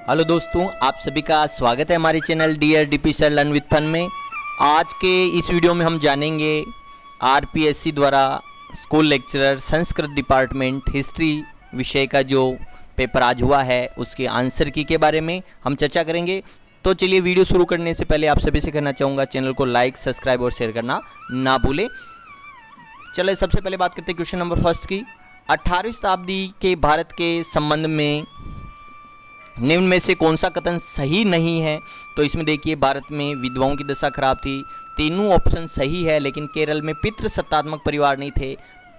Hello दोस्तों, आप सभी का स्वागत है हमारे channel dear DP sir learn with fun में। आज के इस वीडियो में हम जानेंगे आरपीएससी द्वारा school lecturer Sanskrit department history विषय का जो पेपर आज हुआ है उसके आंसर की के बारे में हम चर्चा करेंगे। तो चलिए, वीडियो शुरू करने से पहले आप सभी से कहना चाहूँगा चैनल को लाइक, सब्सक्राइब और शेयर करना ना भूलें। चलिए, सबसे पहले बात करते हैं क्वेश्चन नंबर फर्स्ट की। 18वीं शताब्दी के भारत के संबंध में निम्न में से कौन सा कथन सही नहीं है? तो इसमें देखिए, भारत में विधवाओं की दशा खराब थी, तीनों ऑप्शन सही है। लेकिन केरल में पितृसत्तात्मक परिवार नहीं थे,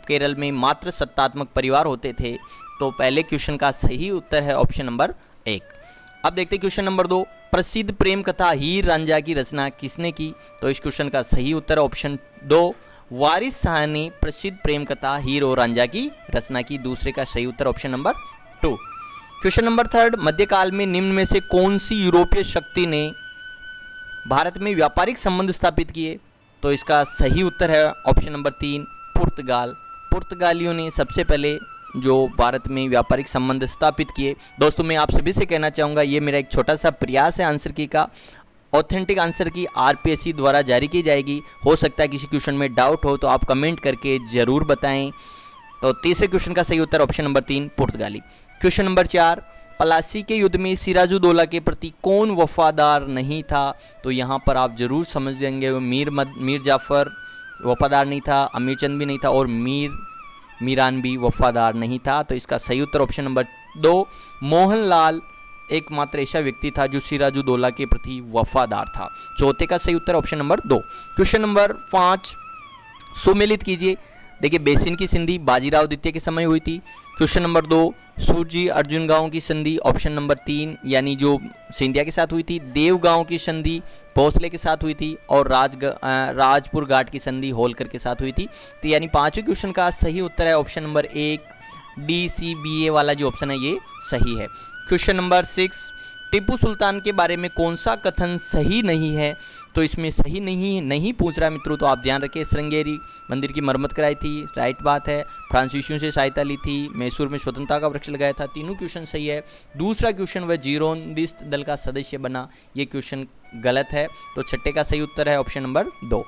केरल में मात्र सत्तात्मक परिवार होते थे। तो पहले क्वेश्चन का सही उत्तर है ऑप्शन नंबर 1। अब देखते हैं क्वेश्चन नंबर 2। प्रसिद्ध प्रेम कथा हीर रांझा की रचना किसने की? तो इस क्वेश्चन का सही उत्तर है ऑप्शन 2, वारिस शाह ने प्रसिद्ध प्रेम कथा हीर और रांझा की रचना की। दूसरे का सही उत्तर ऑप्शन नंबर 2। Question number 3। मध्यकाल में निम्न में से कौन सी यूरोपीय शक्ति ने भारत में व्यापारिक संबंध स्थापित किए? तो इसका सही उत्तर है ऑप्शन नंबर 3, पुर्तगाल। पुर्तगालियों ने सबसे पहले जो भारत में व्यापारिक संबंध स्थापित किए। दोस्तों, मैं आप सभी से कहना चाहूँगा, ये मेरा एक छोटा सा प्रयास है आंसर की का। ऑथेंटिक आंसर की आरपीएससी द्वारा जारी की जाएगी। हो सकता है किसी क्वेश्चन में डाउट हो तो आप कमेंट करके ज़रूर बताएं। तो तीसरे क्वेश्चन का सही उत्तर ऑप्शन नंबर 3, पुर्तगाली। Question number 4। पलासी के युद्ध में सिराजुद्दौला के प्रति कौन वफादार नहीं था? तो यहाँ पर आप जरूर समझ जाएंगे, मीर जाफ़र वफादार नहीं था, अमीर चंद भी नहीं था और मीरान भी वफादार नहीं था। तो इसका सही उत्तर ऑप्शन नंबर 2, मोहनलाल एकमात्र ऐसा व्यक्ति था जो सिराजुद्दौला के प्रति वफादार था। चौथे का सही उत्तर ऑप्शन नंबर 2। क्वेश्चन नंबर 5, सुमेलित कीजिए। देखिए, बेसिन की संधि बाजीराव द्वितीय के समय हुई थी। क्वेश्चन नंबर 2, सूरजी अर्जुन गांव की संधि ऑप्शन नंबर 3 यानी जो सिंधिया के साथ हुई थी। देव गांव की संधि भोसले के साथ हुई थी और राजपुर घाट की संधि होलकर के साथ हुई थी। तो यानी पांचवें क्वेश्चन का सही उत्तर है ऑप्शन नंबर 1, DCBA वाला जो ऑप्शन है ये सही है। क्वेश्चन नंबर 6, टीपू सुल्तान के बारे में कौन सा कथन सही नहीं है? तो इसमें सही नहीं पूछ रहा है मित्रों, तो आप ध्यान रखें। श्रृंगेरी मंदिर की मरम्मत कराई थी, राइट बात है। फ्रांसीसियों से सहायता ली थी, मैसूर में स्वतंत्रता का वृक्ष लगाया था, तीनों क्वेश्चन सही है। दूसरा क्वेश्चन वह जीरोंदिस्त दल का सदस्य बना, ये क्वेश्चन गलत है। तो छठे का सही उत्तर है ऑप्शन नंबर 2।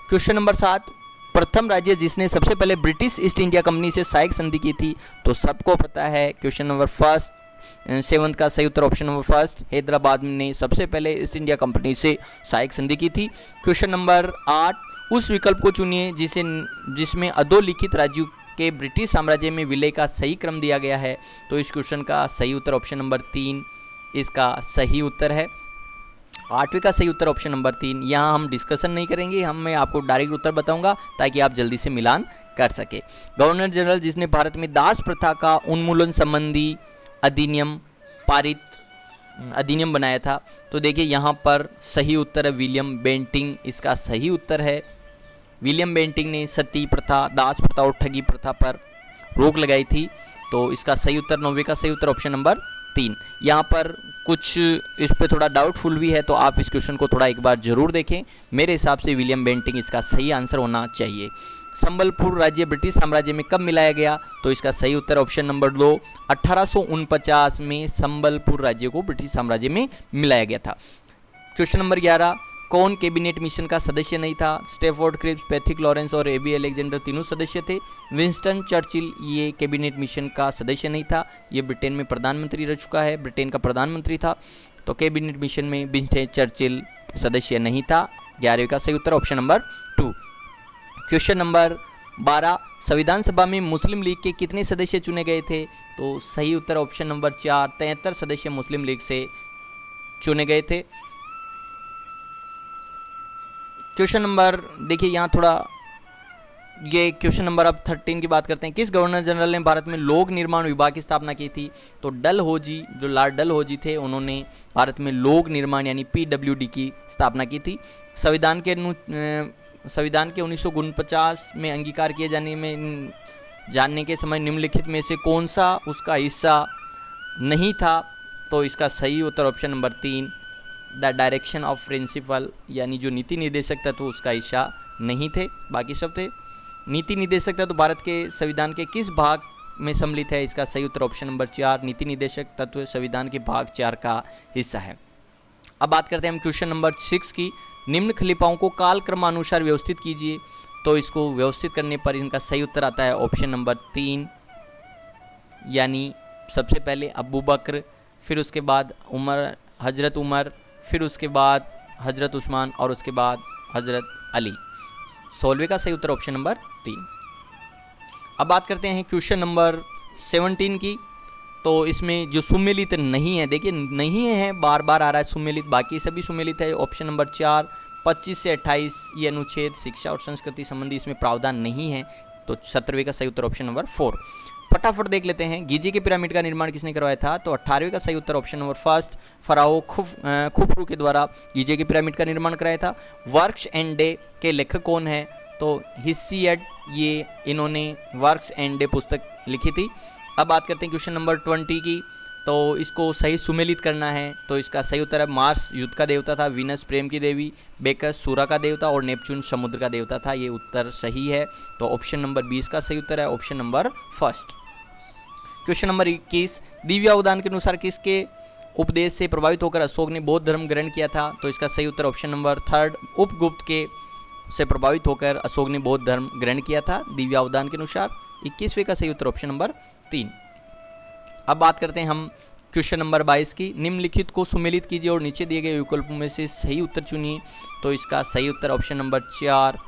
क्वेश्चन नंबर 7, प्रथम राज्य जिसने सबसे पहले ब्रिटिश ईस्ट इंडिया कंपनी से सहायक संधि की थी? तो सबको पता है क्वेश्चन नंबर 7 का सही उत्तर ऑप्शन नंबर 1, हैदराबाद ने सबसे पहले ईस्ट इंडिया कंपनी से सहायक संधि की थी। क्वेश्चन नंबर 8, उस विकल्प को चुनिए जिसमें अधोलिखित राज्यों के ब्रिटिश साम्राज्य में विलय का सही क्रम दिया गया है। तो इस क्वेश्चन का सही उत्तर ऑप्शन नंबर 3 इसका सही उत्तर है। 8वें का सही उत्तर ऑप्शन नंबर 3। यहाँ हम डिस्कशन नहीं करेंगे, मैं आपको डायरेक्ट उत्तर बताऊंगा ताकि आप जल्दी से मिलान कर सके। गवर्नर जनरल जिसने भारत में दास प्रथा का उन्मूलन संबंधी अधिनियम बनाया था? तो देखिए, यहाँ पर सही उत्तर है विलियम बेंटिंग, इसका सही उत्तर है। विलियम बेंटिंग ने सती प्रथा, दास प्रथा और ठगी प्रथा पर रोक लगाई थी। तो इसका सही उत्तर 9वें का सही उत्तर ऑप्शन नंबर 3। यहाँ पर कुछ इस पर थोड़ा डाउटफुल भी है, तो आप इस क्वेश्चन को थोड़ा एक बार जरूर देखें। मेरे हिसाब से विलियम बेंटिंग इसका सही आंसर होना चाहिए। संबलपुर राज्य ब्रिटिश साम्राज्य में कब मिलाया गया? तो इसका सही उत्तर ऑप्शन नंबर 2, 1849 में संबलपुर राज्य को ब्रिटिश साम्राज्य में मिलाया गया था। क्वेश्चन नंबर 11, कौन कैबिनेट मिशन का सदस्य नहीं था? स्टैफोर्ड क्रिप्स, पैथिक लॉरेंस और एबी अलेक्जेंडर तीनों सदस्य थे। विंस्टन चर्चिल ये कैबिनेट मिशन का सदस्य नहीं था, ये ब्रिटेन में प्रधानमंत्री रह चुका है, ब्रिटेन का प्रधानमंत्री था। तो कैबिनेट मिशन में विंस्टन चर्चिल सदस्य नहीं था। 11वें का सही उत्तर ऑप्शन नंबर 2। क्वेश्चन नंबर 12, संविधान सभा में मुस्लिम लीग के कितने सदस्य चुने गए थे? तो सही उत्तर ऑप्शन नंबर 4, 73 सदस्य मुस्लिम लीग से चुने गए थे। क्वेश्चन नंबर देखिए, यहाँ थोड़ा ये क्वेश्चन नंबर अब 13 की बात करते हैं। किस गवर्नर जनरल ने भारत में लोक निर्माण विभाग की स्थापना की थी? तो डलहौजी, जो लॉर्ड डलहौजी थे, उन्होंने भारत में लोक निर्माण यानी PWD की स्थापना की थी। संविधान के 1949 में अंगीकार किए जानने के समय निम्नलिखित में से कौन सा उसका हिस्सा नहीं था? तो इसका सही उत्तर option number 3, the direction of principle यानी जो नीति निर्देशक तत्व उसका हिस्सा नहीं थे, बाकी सब थे। नीति निर्देशक तत्व भारत के संविधान के किस भाग में सम्मिलित है? इसका सही उत्तर ऑप्शन नंबर 4 नीति निर्देशक तत्व संविधान के भाग 4 का हिस्सा है। अब बात करते हैं हम क्वेश्चन नंबर 6 की। निम्न खलीफाओं को कालक्रमानुसार व्यवस्थित कीजिए। तो इसको व्यवस्थित करने पर इनका सही उत्तर आता है ऑप्शन नंबर 3, यानी सबसे पहले अबू बकर, फिर उसके बाद हजरत उमर, फिर उसके बाद हजरत उस्मान और उसके बाद हजरत अली। 16वें का सही उत्तर ऑप्शन नंबर 3। अब बात करते हैं क्वेश्चन नंबर 17 की। तो इसमें जो सुमेलित नहीं है, देखिए नहीं है, बार बार आ रहा है सुमेलित, बाकी सभी सुमेलित है। ऑप्शन नंबर 4 25 से 28 ये अनुच्छेद शिक्षा और संस्कृति संबंधी इसमें प्रावधान नहीं है। तो 17वें का सही उत्तर ऑप्शन नंबर 4। फटाफट देख लेते हैं, गीजे के पिरामिड का निर्माण किसने करवाया था? तो 18वें का सही उत्तर ऑप्शन नंबर 1 फराओ खुफरू के द्वारा गीजे के पिरामिड का निर्माण कराया था। वर्क्स एंड डे के लेखक कौन है? तो हिस्सियड, ये इन्होंने वर्क्स एंड डे पुस्तक लिखी थी। अब बात करते हैं क्वेश्चन नंबर 20 की। तो इसको सही सुमेलित करना है। तो इसका सही उत्तर है मार्स युद्ध का देवता था, वीनस प्रेम की देवी, बेकस सूरा का देवता और नेपच्यून समुद्र का देवता था। ये उत्तर सही है। तो ऑप्शन नंबर 20 का सही उत्तर है option number 1। Question number 21, Divyavadana के अनुसार किसके उपदेश से प्रभावित होकर अशोक ने बौद्ध धर्म ग्रहण किया था? तो इसका सही उत्तर ऑप्शन नंबर 3 उपगुप्त के से प्रभावित होकर अशोक ने बौद्ध धर्म ग्रहण किया था दिव्यावदान के अनुसार। 21वें का सही उत्तर ऑप्शन नंबर 3। अब बात करते हैं हम क्वेश्चन नंबर 22 की। निम्नलिखित को सुमेलित कीजिए और नीचे दिए गए विकल्पों में से सही उत्तर चुनिए। तो इसका सही उत्तर ऑप्शन नंबर 4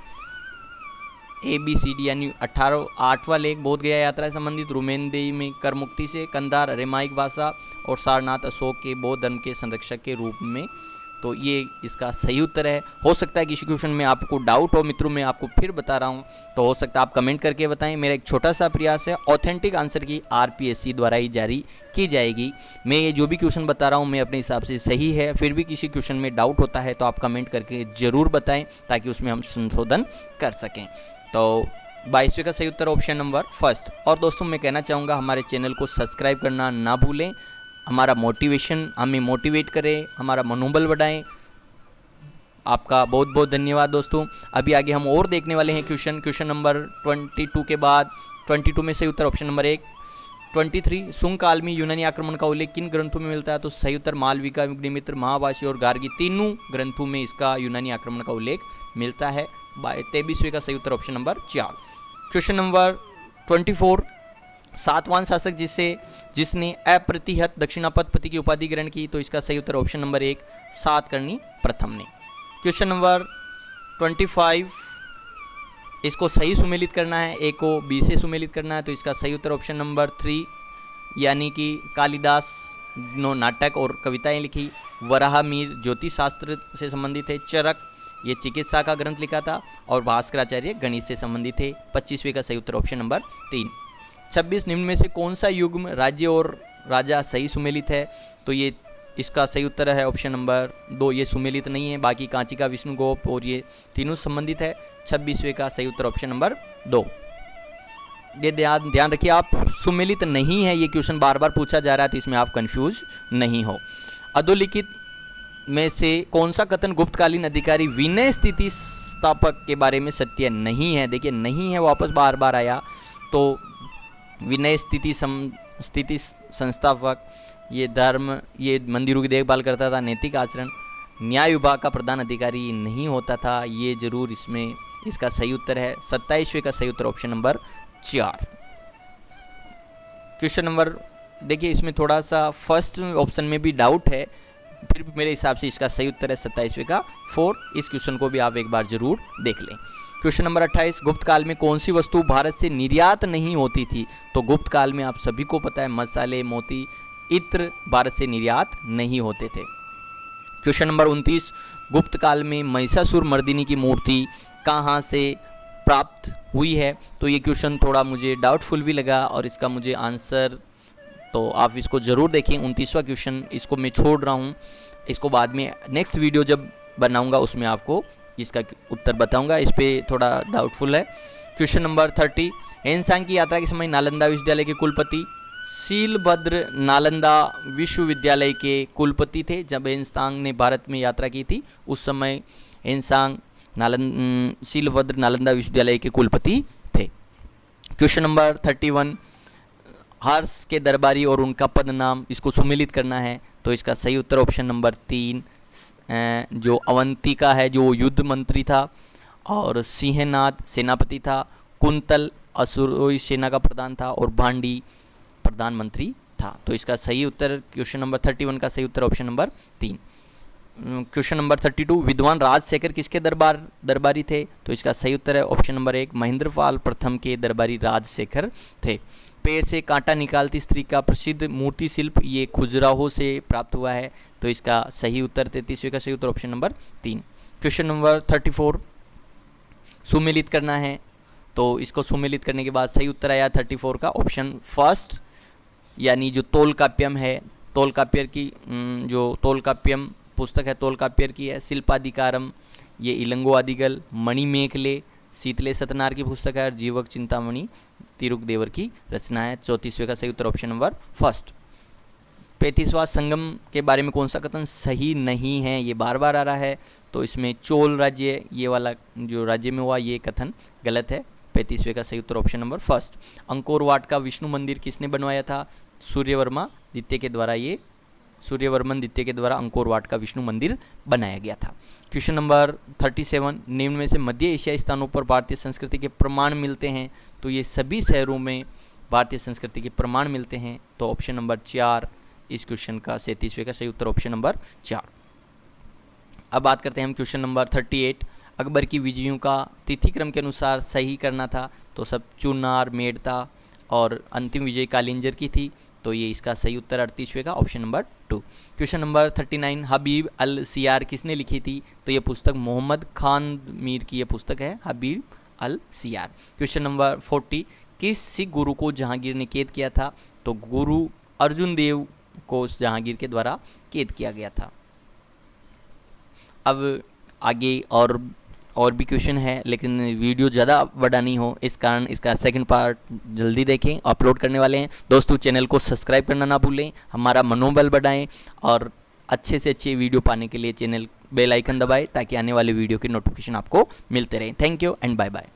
ABCD, यानी 8वां लेख बोध गया यात्रा से संबंधित, रुमेनदेही में कर मुक्ति से, कंधार अरेमाइक भाषा और सारनाथ अशोक के बौद्ध धर्म के संरक्षक के रूप में। तो ये इसका सही उत्तर है। हो सकता है किसी क्वेश्चन में आपको डाउट हो मित्रों, मैं आपको फिर बता रहा हूँ, तो हो सकता है आप कमेंट करके बताएं। मेरा एक छोटा सा प्रयास है, ऑथेंटिक आंसर की RPSC द्वारा ही जारी की जाएगी। मैं ये जो भी क्वेश्चन बता रहा हूँ मैं अपने हिसाब से सही है, फिर भी किसी क्वेश्चन में डाउट होता है तो आप कमेंट करके ज़रूर बताएं ताकि उसमें हम संशोधन कर सकें। तो 22वें का सही उत्तर ऑप्शन नंबर 1। और दोस्तों मैं कहना चाहूँगा हमारे चैनल को सब्सक्राइब करना ना भूलें। हमारा मोटिवेशन हमें मोटिवेट करे, हमारा मनोबल बढ़ाएं। आपका बहुत बहुत धन्यवाद दोस्तों। अभी आगे हम और देखने वाले हैं क्वेश्चन नंबर 22 के बाद 22 में सही उत्तर ऑप्शन नंबर 1। 23 सुंग काल में यूनानी आक्रमण का उल्लेख किन ग्रंथों में मिलता है? तो सही उत्तर मालविका, अग्निमित्र, महाभाष्य और गार्गी, तीनों ग्रंथों में इसका यूनानी आक्रमण का उल्लेख मिलता है। 23वें का सही उत्तर ऑप्शन नंबर 4। क्वेश्चन नंबर 24 सातवां शासक जिसने अप्रतिहत दक्षिणापति की उपाधि ग्रहण की? तो इसका सही उत्तर ऑप्शन नंबर 1 सातकर्णी प्रथम ने। क्वेश्चन नंबर 25 इसको सही सुमेलित करना है, ए को बी से सुमेलित करना है। तो इसका सही उत्तर ऑप्शन नंबर 3, यानी कि कालिदास नो नाटक और कविताएं लिखी, वराहमिहिर ज्योतिष शास्त्र से संबंधित है, चरक ये चिकित्सा का ग्रंथ लिखा था और भास्कराचार्य गणित से संबंधित थे। 25वें का सही उत्तर ऑप्शन नंबर 3। 26 निम्न में से कौन सा युग्म राज्य और राजा सही सुमेलित है? तो ये इसका सही उत्तर है ऑप्शन नंबर 2, ये सुमेलित नहीं है। बाकी कांचिका, विष्णुगोप और ये तीनों संबंधित है। 26वें का सही उत्तर ऑप्शन नंबर 2। ये ध्यान रखिए, आप सुमेलित नहीं है, ये क्वेश्चन बार बार पूछा जा रहा है तो इसमें आप कंफ्यूज नहीं हो। अधोलिखित में से कौन सा कथन गुप्तकालीन अधिकारी विनय स्थिति स्थापक के बारे में सत्य नहीं है? देखिए नहीं है, वापस बार बार आया। तो विनय स्थिति संस्थापक ये धर्म, ये मंदिरों की देखभाल करता था, नैतिक आचरण, न्याय विभाग का प्रधान अधिकारी नहीं होता था। ये जरूर इसमें इसका सही उत्तर है। 27वें का सही उत्तर ऑप्शन नंबर 4। क्वेश्चन नंबर देखिए, इसमें थोड़ा सा फर्स्ट ऑप्शन में भी डाउट है, फिर भी मेरे हिसाब से इसका सही उत्तर है 27वें का 4। इस क्वेश्चन को भी आप एक बार जरूर देख लें। क्वेश्चन नंबर 28 गुप्त काल में कौन सी वस्तु भारत से निर्यात नहीं होती थी? तो गुप्त काल में आप सभी को पता है मसाले, मोती, इत्र भारत से निर्यात नहीं होते थे। क्वेश्चन नंबर 29 गुप्त काल में महिषासुर मर्दिनी की मूर्ति कहाँ से प्राप्त हुई है? तो ये क्वेश्चन थोड़ा मुझे डाउटफुल भी लगा और इसका मुझे आंसर, तो आप इसको ज़रूर देखें। 29वां क्वेश्चन इसको मैं छोड़ रहा हूँ, इसको बाद में नेक्स्ट वीडियो जब बनाऊँगा उसमें आपको इसका उत्तर बताऊँगा, इस पर थोड़ा डाउटफुल है। क्वेश्चन नंबर 30 हेनसांग की यात्रा के समय नालंदा विश्वविद्यालय के कुलपति शीलभद्र नालंदा विश्वविद्यालय के कुलपति थे। जब हेनसांग ने भारत में यात्रा की थी उस समय हेनसांग शीलभद्र नालंदा विश्वविद्यालय के कुलपति थे। क्वेश्चन नंबर 31 हर्ष के दरबारी और उनका पद नाम, इसको सुमेलित करना है। तो इसका सही उत्तर ऑप्शन नंबर 3 जो अवंतिका है जो युद्ध मंत्री था, और सिंहनाद सेनापति था, कुंतल असुरोई सेना का प्रधान था, और भांडी प्रधानमंत्री था। तो इसका सही उत्तर क्वेश्चन नंबर 31 का सही उत्तर ऑप्शन नंबर 3। क्वेश्चन नंबर 32 विद्वान राजशेखर किसके दरबारी थे? तो इसका सही उत्तर है ऑप्शन नंबर 1 महेंद्रपाल प्रथम के दरबारी राजशेखर थे। पैर से कांटा निकालती स्त्री का प्रसिद्ध मूर्ति शिल्प ये खजुराहो से प्राप्त हुआ है। तो इसका सही उत्तर 33वें का सही उत्तर ऑप्शन नंबर 3। क्वेश्चन नंबर 34 सुमेलित करना है। तो इसको सुमेलित करने के बाद सही उत्तर आया 34 का ऑप्शन फर्स्ट, यानी जो तोलकाप्यम है, तोलकाप्यर की जो तोलकाप्यम पुस्तक है तोलकाप्यर की है। शिल्पाधिकारम ये इलंगो आदिगल, मणिमेखले शीतले सतनार की पुस्तक है, और जीवक चिंतामणि तिरुकदेवर की रचना है। 34वें का सही उत्तर ऑप्शन नंबर फर्स्ट। 35वां संगम के बारे में कौन सा कथन सही नहीं है? ये बार बार आ रहा है। तो इसमें चोल राज्य ये वाला जो राज्य में हुआ ये कथन गलत है। 35वें का सही उत्तर option number first. Angkor Wat का विष्णु मंदिर किसने बनवाया था? सूर्यवर्मन द्वितीय के द्वारा अंकोर वाट का विष्णु मंदिर बनाया गया था। क्वेश्चन नंबर 37 निम्न में से मध्य एशियाई स्थानों पर भारतीय संस्कृति के प्रमाण मिलते हैं। तो ये सभी शहरों में भारतीय संस्कृति के प्रमाण मिलते हैं। तो ऑप्शन नंबर 4 इस क्वेश्चन का 37वें का सही उत्तर ऑप्शन नंबर 4। अब बात करते हैं हम क्वेश्चन नंबर 38 अकबर की विजयों का तिथि क्रम के अनुसार सही करना था। तो सब चुनार, मेड़ता और अंतिम विजय कालिंजर की थी। तो ये इसका सही उत्तर 38वें का ऑप्शन नंबर 2। क्वेश्चन नंबर 39 हबीब अल सियार किसने लिखी थी? तो ये पुस्तक मोहम्मद खान मीर की ये पुस्तक है हबीब अल सियार। क्वेश्चन नंबर 40 किस सिख गुरु को जहांगीर ने कैद किया था? तो गुरु अर्जुन देव को जहांगीर के द्वारा कैद किया गया था। अब आगे और भी क्वेश्चन है, लेकिन वीडियो ज़्यादा बड़ा नहीं हो इस कारण इसका सेकंड पार्ट जल्दी देखें, अपलोड करने वाले हैं। दोस्तों चैनल को सब्सक्राइब करना ना भूलें, हमारा मनोबल बढ़ाएं, और अच्छे से अच्छे वीडियो पाने के लिए चैनल बेल आइकन दबाएं ताकि आने वाले वीडियो की नोटिफिकेशन आपको मिलते रहें। Thank you and bye bye.